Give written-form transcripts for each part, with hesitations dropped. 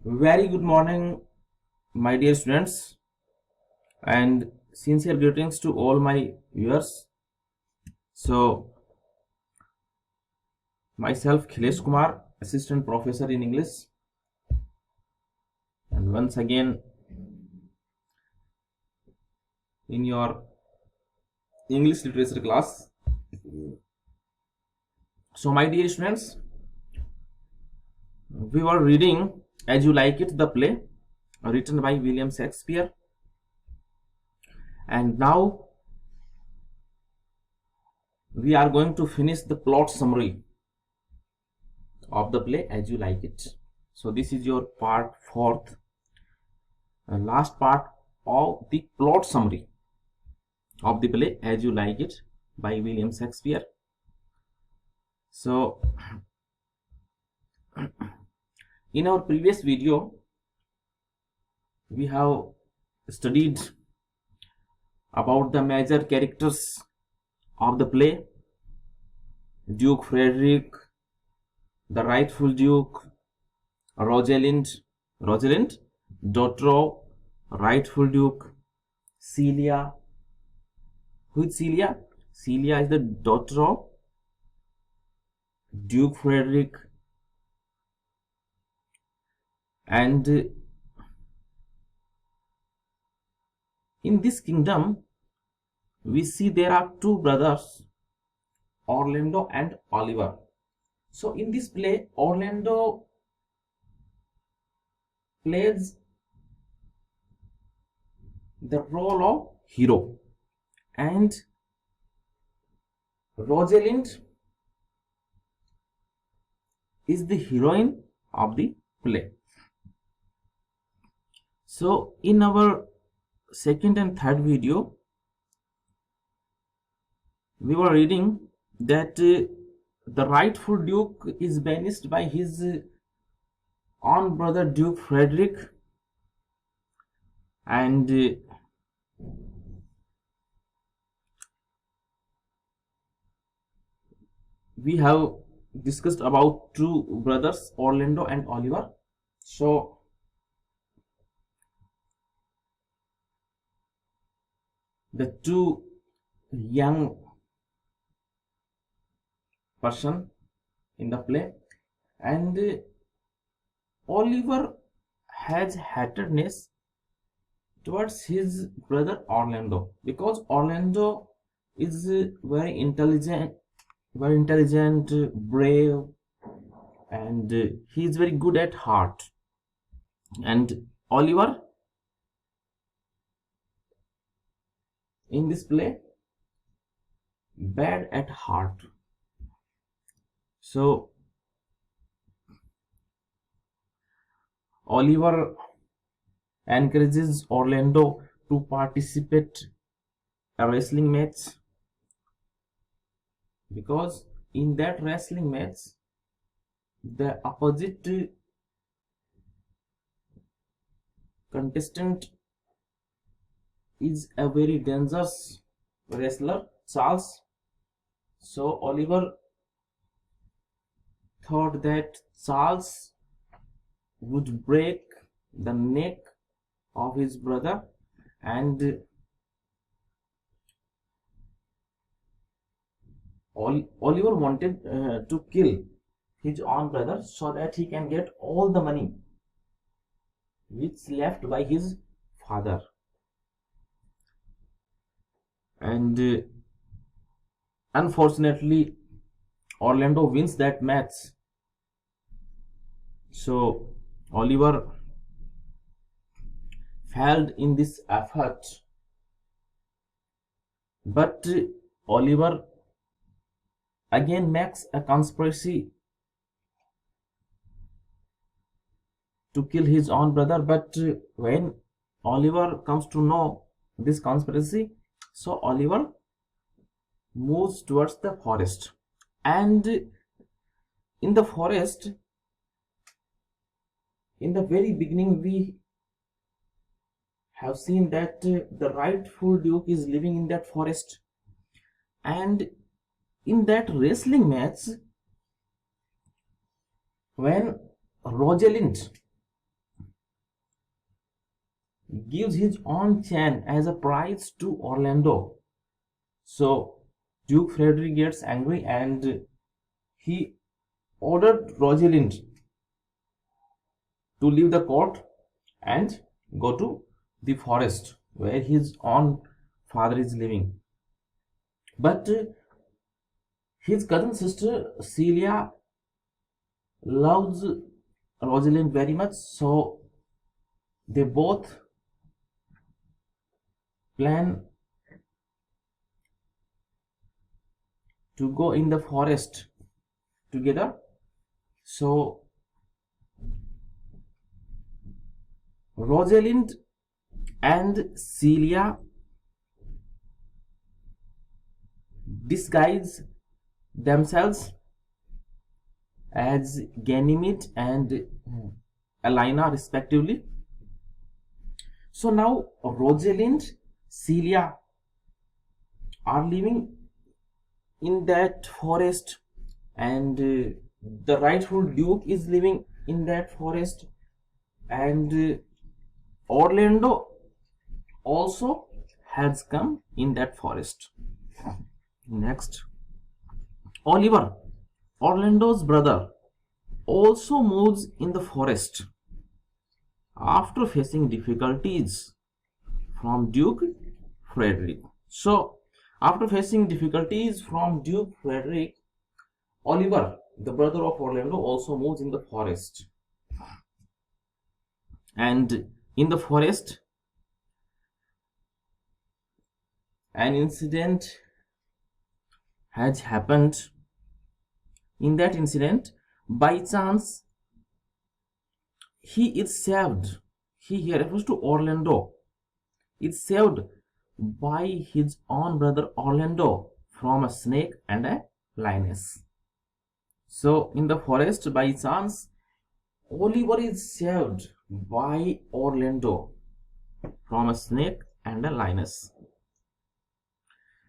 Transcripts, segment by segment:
Very good morning, my dear students, and sincere greetings to all my viewers. So, myself, Khilesh Kumar, Assistant Professor in English, and once again in your English literature class. So, my dear students, we were reading As You Like It, the play written by William Shakespeare, and now we are going to finish the plot summary of the play As You Like It. So this is your part fourth, last part of the plot summary of the play As You Like It by William Shakespeare. So in our previous video we have studied about the major characters of the play: Duke Frederick, the rightful Duke, Rosalind, daughter of rightful Duke, Celia. Who is Celia? Celia is the daughter of Duke Frederick, and in this kingdom we see there are two brothers, Orlando and Oliver. So in this play, Orlando plays the role of hero, and Rosalind is the heroine of the play. So in our second and third video we were reading that the rightful Duke is banished by his own brother Duke Frederick, and we have discussed about two brothers, Orlando and Oliver. So the two young person in the play, and Oliver has hatredness towards his brother Orlando because Orlando is very intelligent, brave, and he is very good at heart, and Oliver in this play bad at heart. So Oliver encourages Orlando to participate a wrestling match, because in that wrestling match the opposite contestant is a very dangerous wrestler, Charles. So Oliver thought that Charles would break the neck of his brother, and Oliver wanted to kill his own brother so that he can get all the money which left by his father, and unfortunately Orlando wins that match. So Oliver failed in this effort, but Oliver again makes a conspiracy to kill his own brother. But when Oliver comes to know this conspiracy, so Oliver moves towards the forest, and in the forest, in the very beginning, we have seen that the rightful Duke is living in that forest, and in that wrestling match, when Rosalind gives his own chain as a prize to Orlando. So Duke Frederick gets angry and he ordered Rosalind to leave the court and go to the forest where his own father is living. But his cousin sister Celia loves Rosalind very much, so they both plan to go in the forest together. So Rosalind and Celia disguise themselves as Ganymede and Alina respectively. So now Rosalind, Celia are living in that forest, and the rightful Duke is living in that forest, and Orlando also has come in that forest. Next, Oliver, Orlando's brother, also moves in the forest after facing difficulties from Duke Frederick. So, after facing difficulties from Duke Frederick, Oliver, the brother of Orlando, also moves in the forest. And in the forest, an incident has happened. In that incident, by chance, he is saved. He here refers to Orlando. Is saved by his own brother Orlando from a snake and a lioness. So in the forest, by chance, Oliver is saved by Orlando from a snake and a lioness.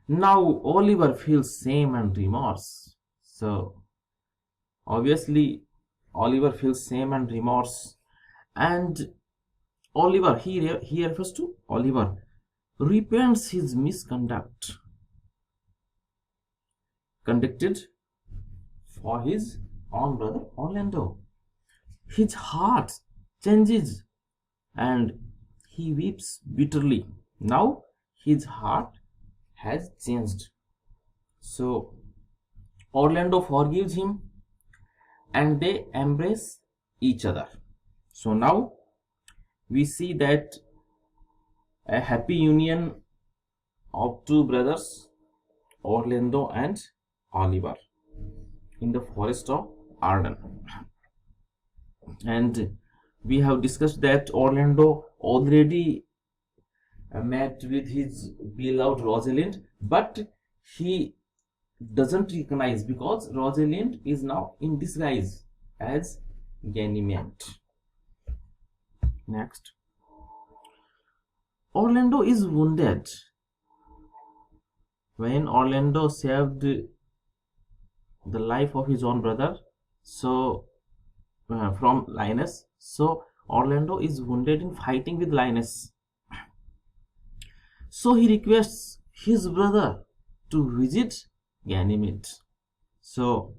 Now Oliver feels shame and remorse. So obviously Oliver feels shame and remorse, and Oliver, he refers to Oliver, repents his misconduct conducted for his own brother Orlando. His heart changes and he weeps bitterly. Now his heart has changed. So Orlando forgives him and they embrace each other. So now we see that a happy union of two brothers, Orlando and Oliver, in the forest of Arden. And we have discussed that Orlando already met with his beloved Rosalind, but he doesn't recognize because Rosalind is now in disguise as Ganymede. Next, Orlando is wounded. When Orlando saved the life of his own brother, so from Linus, so Orlando is wounded in fighting with Linus. So he requests his brother to visit Ganymede. So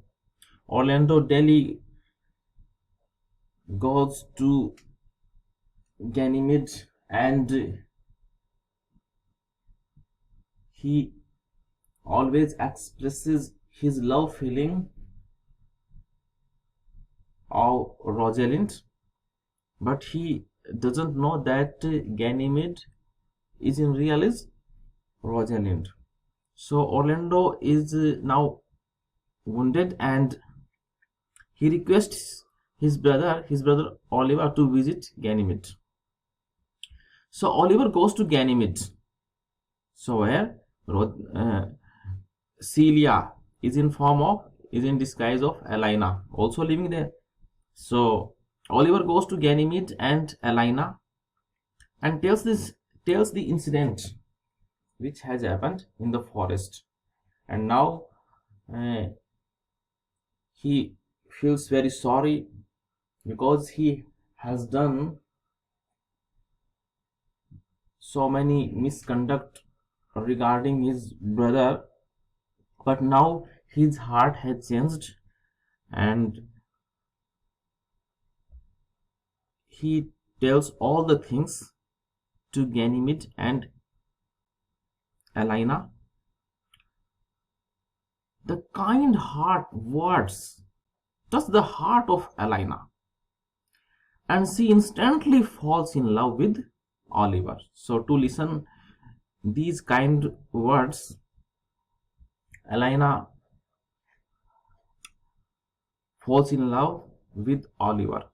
Orlando daily goes to Ganymede and he always expresses his love feeling of Rosalind, but he doesn't know that Ganymede is in real is Rosalind. So Orlando is now wounded and he requests his brother Oliver to visit Ganymede. So Oliver goes to Ganymede. So where Celia is in disguise of Alina, also living there. So Oliver goes to Ganymede and Alina and tells the incident which has happened in the forest, and now he feels very sorry because he has done so many misconduct regarding his brother, but now his heart has changed and he tells all the things to Ganymede and Elena. The kind heart words touch the heart of Elena, and she instantly falls in love with Oliver. So to listen these kind words, Elena falls in love with Oliver.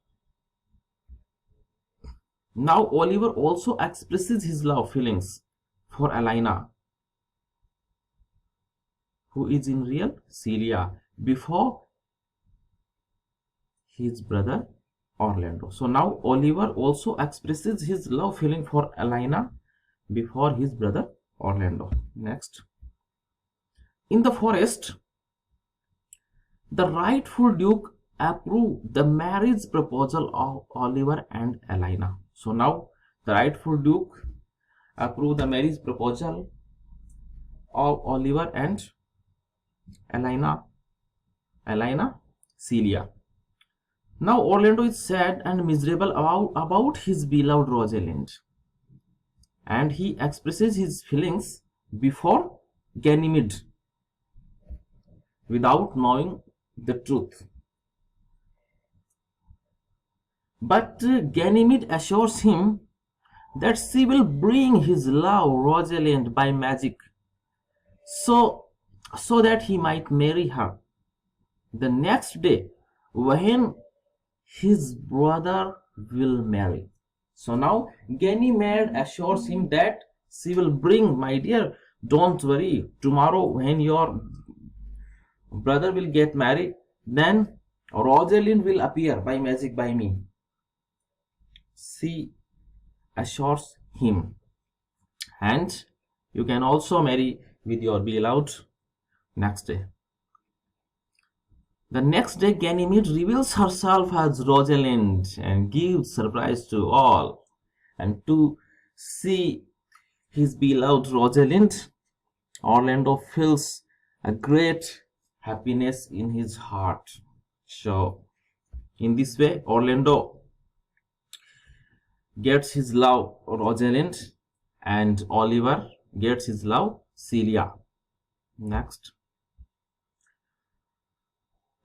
Now Oliver also expresses his love feelings for Elena, who is in real Celia, before his brother Orlando. So now Oliver also expresses his love feeling for Elena before his brother Orlando. Next. In the forest, the rightful Duke approved the marriage proposal of Oliver and Elena. So now the rightful Duke approved the marriage proposal of Oliver and Elena Celia. Now Orlando is sad and miserable about his beloved Rosalind, and he expresses his feelings before Ganymede without knowing the truth. But Ganymede assures him that she will bring his love Rosalind by magic, so that he might marry her. The next day, when his brother will marry. So now Ganymede assures him that she will bring, my dear, don't worry, tomorrow when your brother will get married, then Rosalind will appear by magic by me. She assures him, and you can also marry with your beloved next day. The next day, Ganymede reveals herself as Rosalind and gives surprise to all. And to see his beloved Rosalind, Orlando feels a great happiness in his heart. So, in this way, Orlando gets his love Rosalind and Oliver gets his love Celia. Next.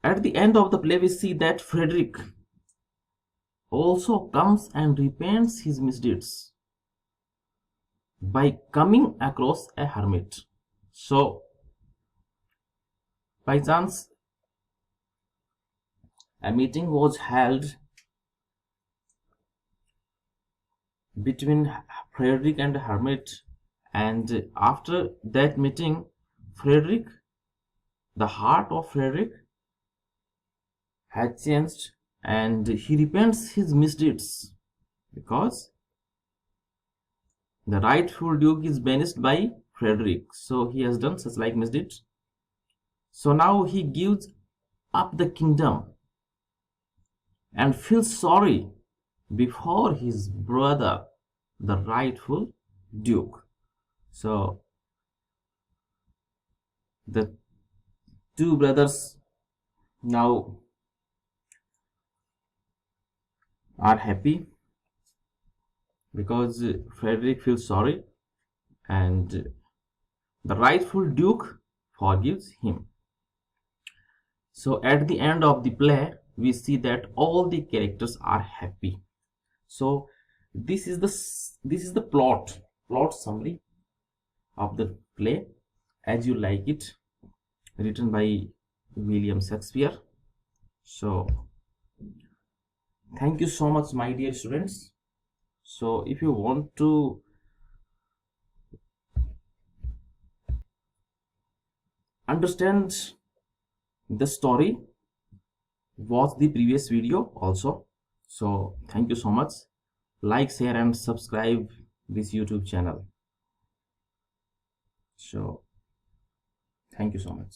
At the end of the play, we see that Frederick also comes and repents his misdeeds by coming across a hermit. So, by chance, a meeting was held between Frederick and the hermit, and after that meeting, the heart of Frederick had changed and he repents his misdeeds because the rightful Duke is banished by Frederick, so he has done such like misdeeds. So now he gives up the kingdom and feels sorry before his brother, the rightful Duke. So the two brothers now are happy because Frederick feels sorry and the rightful Duke forgives him. So at the end of the play, we see that all the characters are happy. So this is the plot summary of the play as you like it, written by William Shakespeare. So thank you so much, my dear students. So if you want to understand the story, watch the previous video also. So thank you so much. Like, share and subscribe this YouTube channel. So thank you so much.